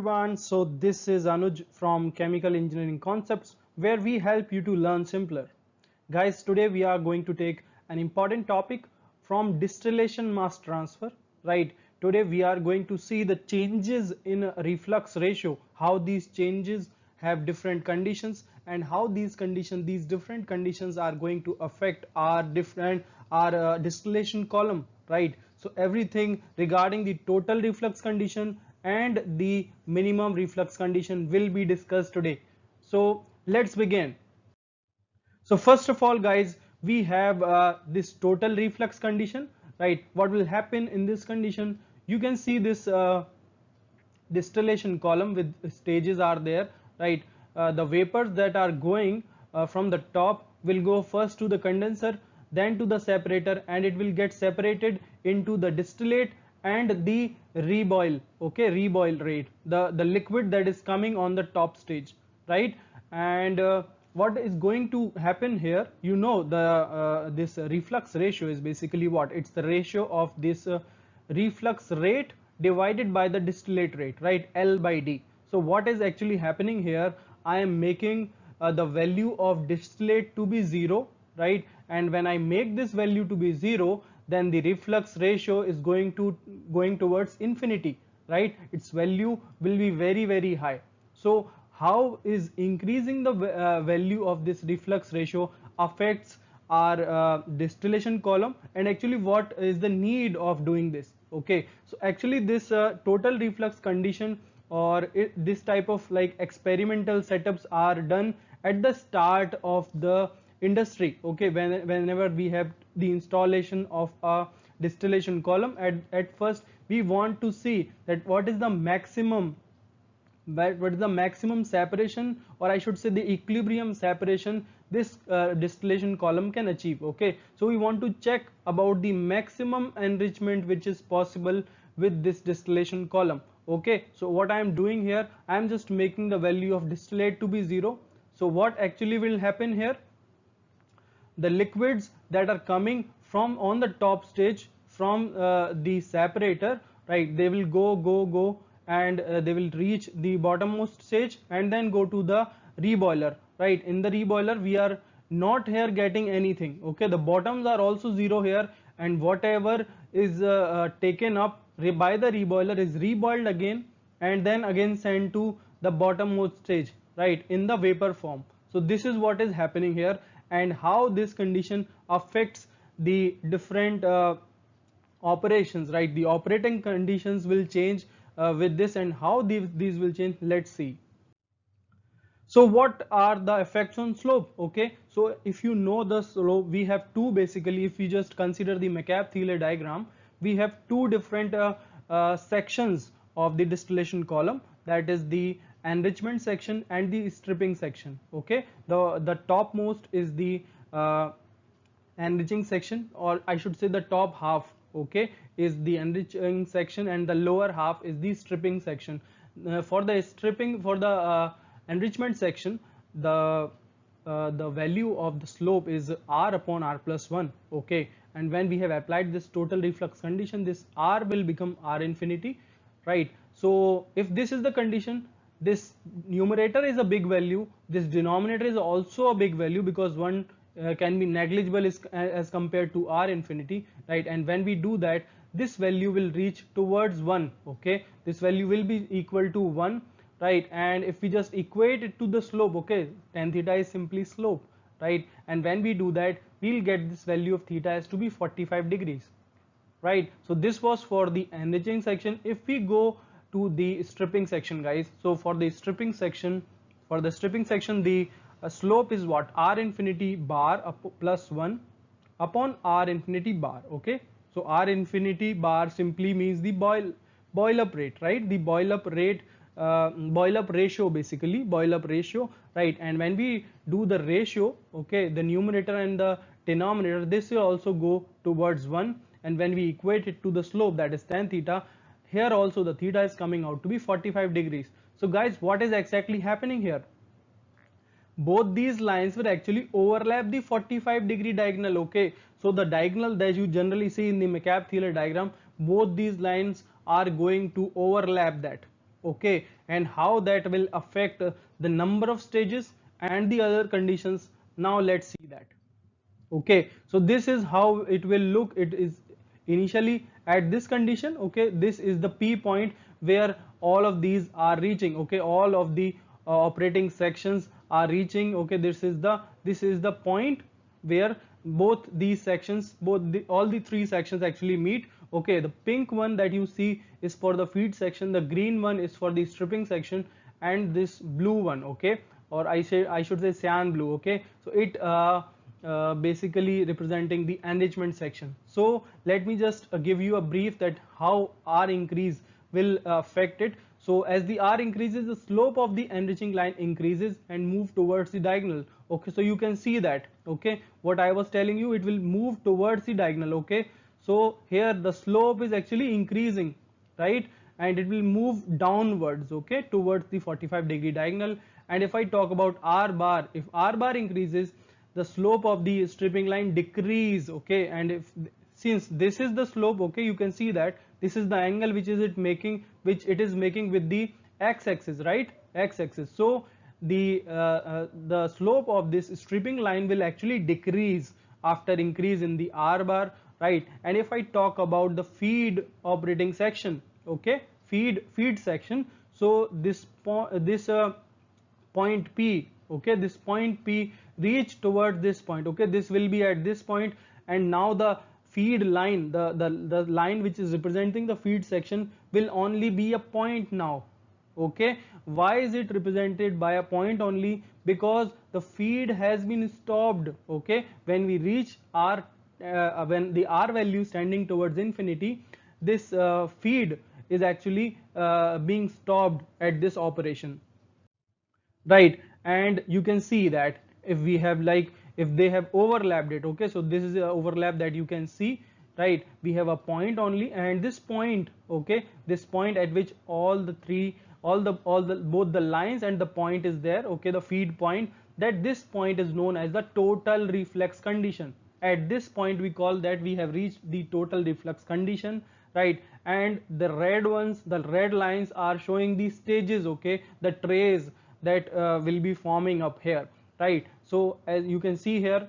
everyone. So this is Anuj from Chemical Engineering Concepts, where we help you to learn simpler. Guys, today we are going to take an important topic from distillation mass transfer, right? Today we are going to see the changes in reflux ratio, how these changes have different conditions, and how these different conditions are going to affect our distillation column, right? So everything regarding the total reflux condition and the minimum reflux condition will be discussed today. So let's begin. So first of all, guys, we have this total reflux condition, right? What will happen in this condition? You can see this distillation column with stages are there, right? The vapors that are going from the top will go first to the condenser, then to the separator, and it will get separated into the distillate and the reboil. Okay, reboil rate, the liquid that is coming on the top stage, right? And what is going to happen here, you know, the this reflux ratio is basically what? It's the ratio of this reflux rate divided by the distillate rate, right? L by D. So what is actually happening here? I am making the value of distillate to be 0, right? And when I make this value to be 0, then the reflux ratio is going towards infinity, right? Its value will be very high. So how is increasing the value of this reflux ratio affects our distillation column, and actually what is the need of doing this? Okay, so actually this total reflux condition or this type of like experimental setups are done at the start of the industry. Okay, whenever we have the installation of a distillation column, at first we want to see that what is the maximum separation, or I should say the equilibrium separation this distillation column can achieve. Okay, so we want to check about the maximum enrichment which is possible with this distillation column. Okay, so what I am doing here, I am just making the value of distillate to be 0. So what actually will happen here? The liquids that are coming from on the top stage from the separator, right, they will go and they will reach the bottommost stage and then go to the reboiler, right? In the reboiler we are not here getting anything. Okay, the bottoms are also 0 here, and whatever is taken up by the reboiler is reboiled again and then again sent to the bottommost stage, right, in the vapor form. So this is what is happening here, and how this condition affects the different operations, right? The operating conditions will change with this, and how these will change, let's see. So what are the effects on slope? Okay, so if you know the slope, we have two basically. If we just consider the McCabe-Thiele diagram, we have two different sections of the distillation column, that is the enrichment section and the stripping section. Okay, the topmost is the enriching section, or I should say the top half, okay, is the enriching section, and the lower half is the stripping section. For the enrichment section, the value of the slope is R upon R plus 1. Okay, and when we have applied this total reflux condition, this R will become R infinity, right? So if this is the condition, this numerator is a big value, this denominator is also a big value, because one can be negligible as compared to R infinity, right? And when we do that, this value will reach towards 1. Okay, this value will be equal to 1, right? And if we just equate it to the slope, okay, tan theta is simply slope, right? And when we do that, we'll get this value of theta as to be 45 degrees, right? So this was for the enriching section. If we go to the stripping section, guys, so for the stripping section, the slope is what? R infinity bar plus 1 upon R infinity bar. Okay, so R infinity bar simply means the boil up rate, right? The boil up rate, boil up ratio, basically boil up ratio, right? And when we do the ratio, okay, the numerator and the denominator, this will also go towards 1, and when we equate it to the slope, that is tan theta, here also the theta is coming out to be 45 degrees. So guys, what is exactly happening here? Both these lines will actually overlap the 45 degree diagonal. Okay, so the diagonal that you generally see in the McCabe-Thiele diagram, both these lines are going to overlap that. okay, and how that will affect the number of stages and the other conditions. Now let's see that. Okay, so this is how it will look. It is initially at this condition. Okay, this is the P point where all of these are reaching. Okay, all of the operating sections are reaching. Okay, this is the point where both these sections, all the three sections actually meet. Okay, the pink one that you see is for the feed section, the green one is for the stripping section, and this blue one, okay, or I should say cyan blue. Okay, so it basically representing the enrichment section. So let me just give you a brief that how R increase will affect it. So as the R increases, the slope of the enriching line increases and move towards the diagonal. Okay, so you can see that. Okay, what I was telling you, it will move towards the diagonal. Okay, so here the slope is actually increasing, right, and it will move downwards, okay, towards the 45-degree diagonal. And if I talk about R bar, if R bar increases, the slope of the stripping line decrease. Okay, and if since this is the slope, okay, you can see that this is the angle which it is making with the x-axis, right, x-axis. So the slope of this stripping line will actually decrease after increase in the R bar, right. And if I talk about the feed operating section, okay, feed section, so this point P, okay, this point P reach towards this point. Okay, this will be at this point, and now the feed line, the line which is representing the feed section will only be a point now. Okay, why is it represented by a point only? Because the feed has been stopped. Okay, when we reach R, when the R value standing towards infinity, this feed is actually being stopped at this operation, right. And you can see that if we have like, if they have overlapped it, okay, so this is a overlap that you can see, right. We have a point only, and this point, okay, this point at which all the both the lines and the point is there, okay, the feed point, that this point is known as the total reflex condition. At this point we call that we have reached the total reflex condition, right. And the red ones, the red lines are showing the stages, okay, the trays that will be forming up here, right. So as you can see here,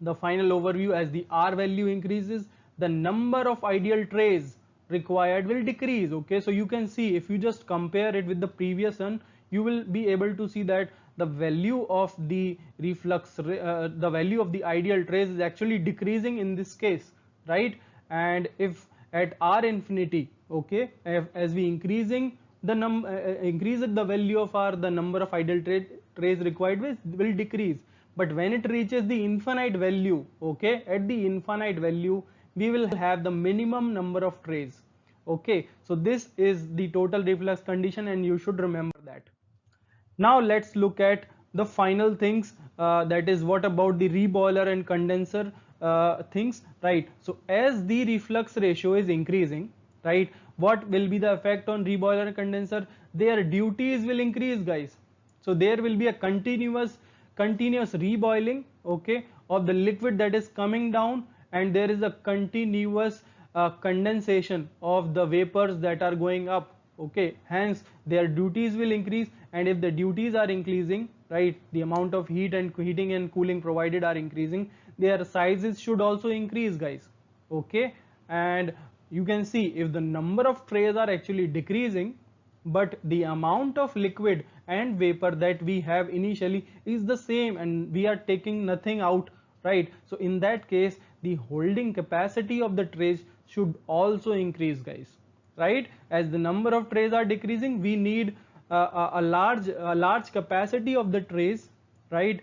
the final overview, as the R value increases, the number of ideal trays required will decrease. Okay, so you can see, if you just compare it with the previous one, you will be able to see that the value of the the value of the ideal trays is actually decreasing in this case, right. And if at R infinity, okay, as we increasing the increase the value of R, the number of ideal trays required will decrease. But when it reaches the infinite value, okay, at the infinite value we will have the minimum number of trays. Okay, so this is the total reflex condition, and you should remember that. Now let's look at the final things, that is, what about the reboiler and condenser things, right. So as the reflux ratio is increasing, right, what will be the effect on reboiler and condenser? Their duties will increase, guys. So there will be a continuous reboiling, okay, of the liquid that is coming down, and there is a continuous condensation of the vapors that are going up. Okay, hence their duties will increase, and if the duties are increasing, right, the amount of heating and cooling provided are increasing, their sizes should also increase, guys. Okay, and you can see, if the number of trays are actually decreasing, but the amount of liquid and vapor that we have initially is the same, and we are taking nothing out, right. So in that case, the holding capacity of the trays should also increase, guys, right. As the number of trays are decreasing, we need a large capacity of the trays, right.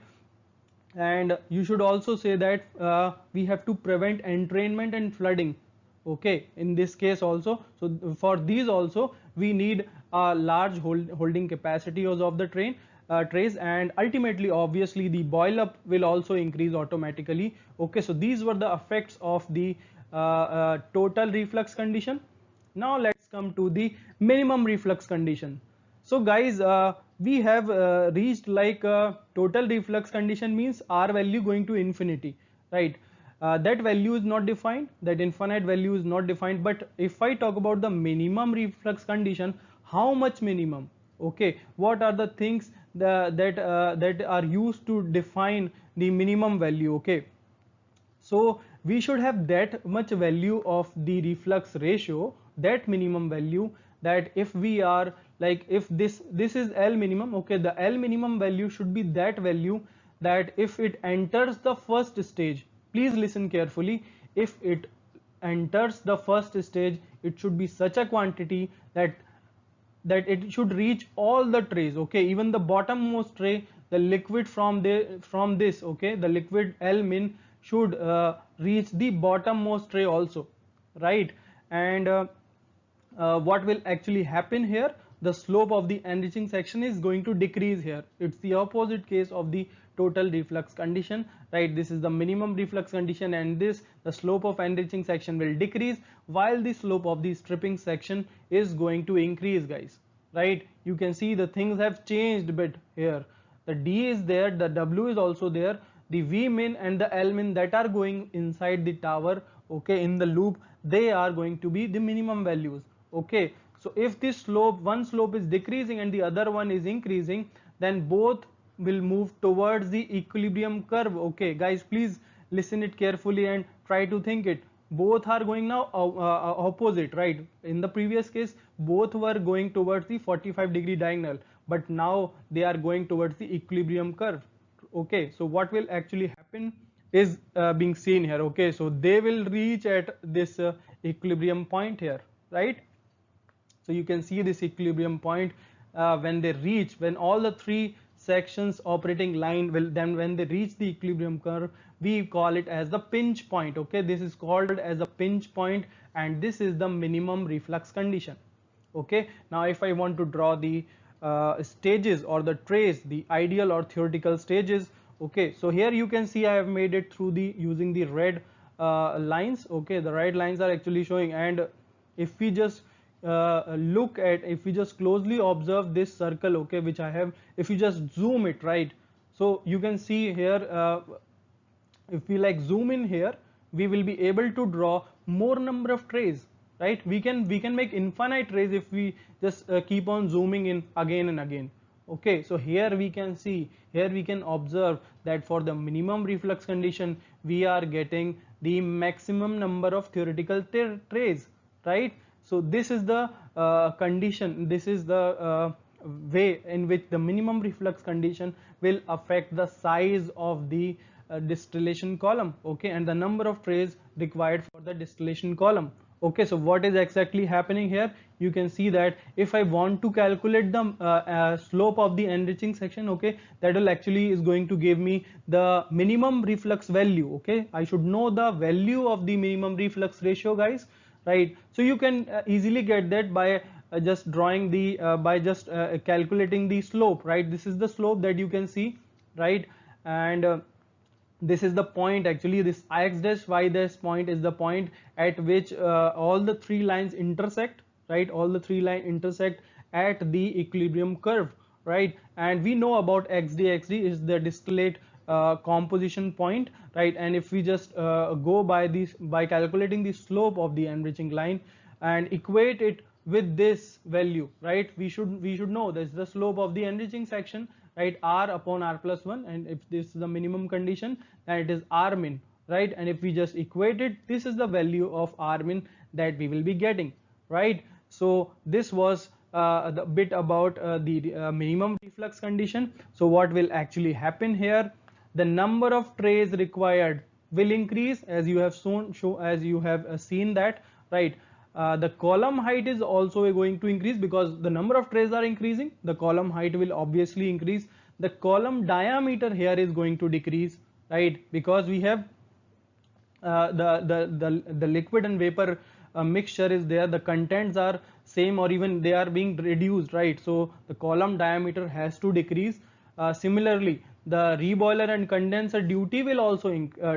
And you should also say that we have to prevent entrainment and flooding, okay, in this case also. So for these also we need a large holding capacity of the trays, and ultimately obviously the boil up will also increase automatically. Okay, so these were the effects of the total reflux condition. Now let's come to the minimum reflux condition. So guys, we have reached like total reflux condition means R value going to infinity, right. That value is not defined, that infinite value is not defined. But if I talk about the minimum reflux condition, how much minimum? Okay, what are the things that are used to define the minimum value? Okay, so we should have that much value of the reflux ratio, that minimum value, that if we are like, if this is L minimum, okay, the L minimum value should be that value that if it enters the first stage, please listen carefully, if it enters the first stage, it should be such a quantity that it should reach all the trays, okay, even the bottommost tray, the liquid from this, okay, the liquid L min should reach the bottommost tray also, right? And what will actually happen here, the slope of the enriching section is going to decrease here. It's the opposite case of the total reflux condition, right? This is the minimum reflux condition, and this, the slope of enriching section will decrease while the slope of the stripping section is going to increase, guys, right? You can see the things have changed a bit here. The D is there, the W is also there, the V min and the L min that are going inside the tower, okay, in the loop, they are going to be the minimum values, okay. So if this slope, one slope is decreasing and the other one is increasing, then both will move towards the equilibrium curve, okay. Guys, please listen it carefully and try to think it. Both are going now opposite, right? In the previous case, both were going towards the 45-degree diagonal, but now they are going towards the equilibrium curve, okay. So what will actually happen is being seen here, okay. So they will reach at this equilibrium point here, right? So you can see this equilibrium point when they reach, when all the three sections operating line will, then when they reach the equilibrium curve, we call it as the pinch point, okay. This is called as a pinch point, and this is the minimum reflux condition, okay. Now if I want to draw the stages or the trace, the ideal or theoretical stages, okay, so here you can see I have made it through the using the red lines, okay. The red lines are actually showing, and if we just look at, if we just closely observe this circle, okay, which I have, if you just zoom it, right, so you can see here, if we like zoom in here, we will be able to draw more number of trays, right? We can make infinite trays if we just keep on zooming in again and again, okay. So here we can see, here we can observe that for the minimum reflux condition, we are getting the maximum number of theoretical trays, right? So this is the condition, this is the way in which the minimum reflux condition will affect the size of the distillation column, okay, and the number of trays required for the distillation column, okay. So what is exactly happening here, you can see that if I want to calculate the slope of the enriching section, okay, that will actually is going to give me the minimum reflux value, okay. I should know the value of the minimum reflux ratio, guys, right? So you can easily get that by just drawing the by just calculating the slope, right? This is the slope that you can see, right? And this is the point, actually this ix dash y dash point is the point at which all the three lines intersect, right? All the three lines intersect at the equilibrium curve, right? And we know about xd is the distillate composition point, right? And if we just go by this, by calculating the slope of the enriching line and equate it with this value, right, we should know this is the slope of the enriching section, right, r upon r plus 1, and if this is the minimum condition, then it is r min, right? And if we just equate it, this is the value of r min that we will be getting, right? So this was the bit about the minimum reflux condition. So what will actually happen here, the number of trays required will increase, as you have as you have seen that, right? The column height is also going to increase because the number of trays are increasing, the column height will obviously increase. The column diameter here is going to decrease, right, because we have the liquid and vapor mixture is there, the contents are same or even they are being reduced, right? So the column diameter has to decrease. Similarly, the reboiler and condenser duty will also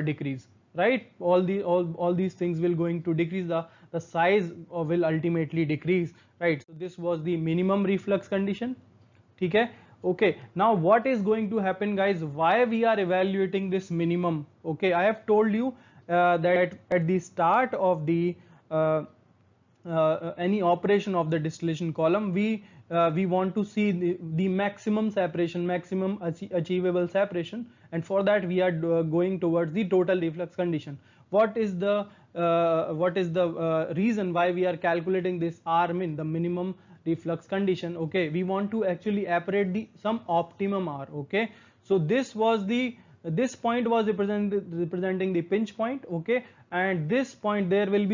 decrease, right? All these things will going to decrease, the size will ultimately decrease, right? So this was the minimum reflux condition. Okay, okay, now what is going to happen, guys, why we are evaluating this minimum? Okay, I have told you that at the start of the any operation of the distillation column, we want to see the maximum separation, maximum achievable separation, and for that we are going towards the total reflux condition. What is the reason why we are calculating this R min, the minimum reflux condition? Okay, we want to actually apparate the some optimum R. Okay, so this point was representing the pinch point. Okay, and this point there will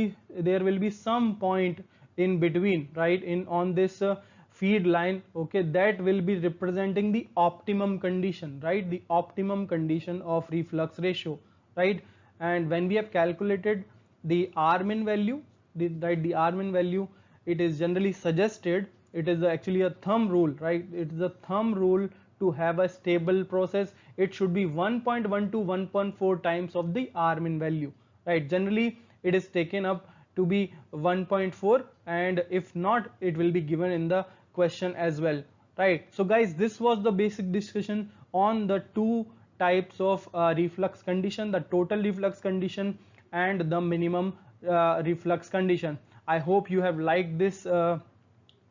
be some point in between, right, in on this feed line. Okay, that will be representing the optimum condition, right, the optimum condition of reflux ratio, right? And when we have calculated the R min value, the R min value, it is generally suggested, it is actually a thumb rule, right? It is a thumb rule to have a stable process. It should be 1.1 to 1.4 times of the R min value, right? Generally it is taken up to be 1.4, and if not, it will be given in the question as well, right? So guys, this was the basic discussion on the two types of reflux condition, the total reflux condition and the minimum reflux condition. I hope you have liked this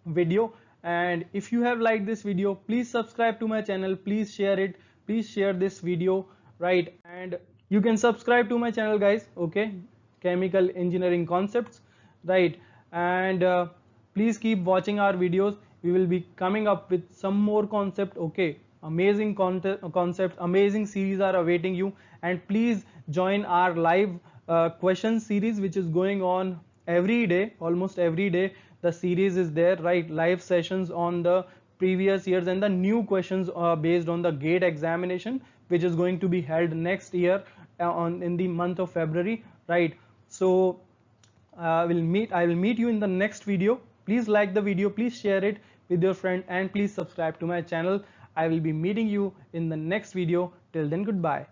video, and if you have liked this video, please subscribe to my channel, please share it, please share this video, right? And you can subscribe to my channel, guys. Okay, chemical engineering concepts, right? And please keep watching our videos. We will be coming up with some more concept. Okay, amazing concepts, amazing series are awaiting you, and please join our live question series, which is going on every day, almost every day. The series is there, right? Live sessions on the previous years and the new questions based on the GATE examination, which is going to be held next year on in the month of February, right? So I will meet you in the next video. Please like the video, please share it with your friend, and please subscribe to my channel. I will be meeting you in the next video. Till then, goodbye.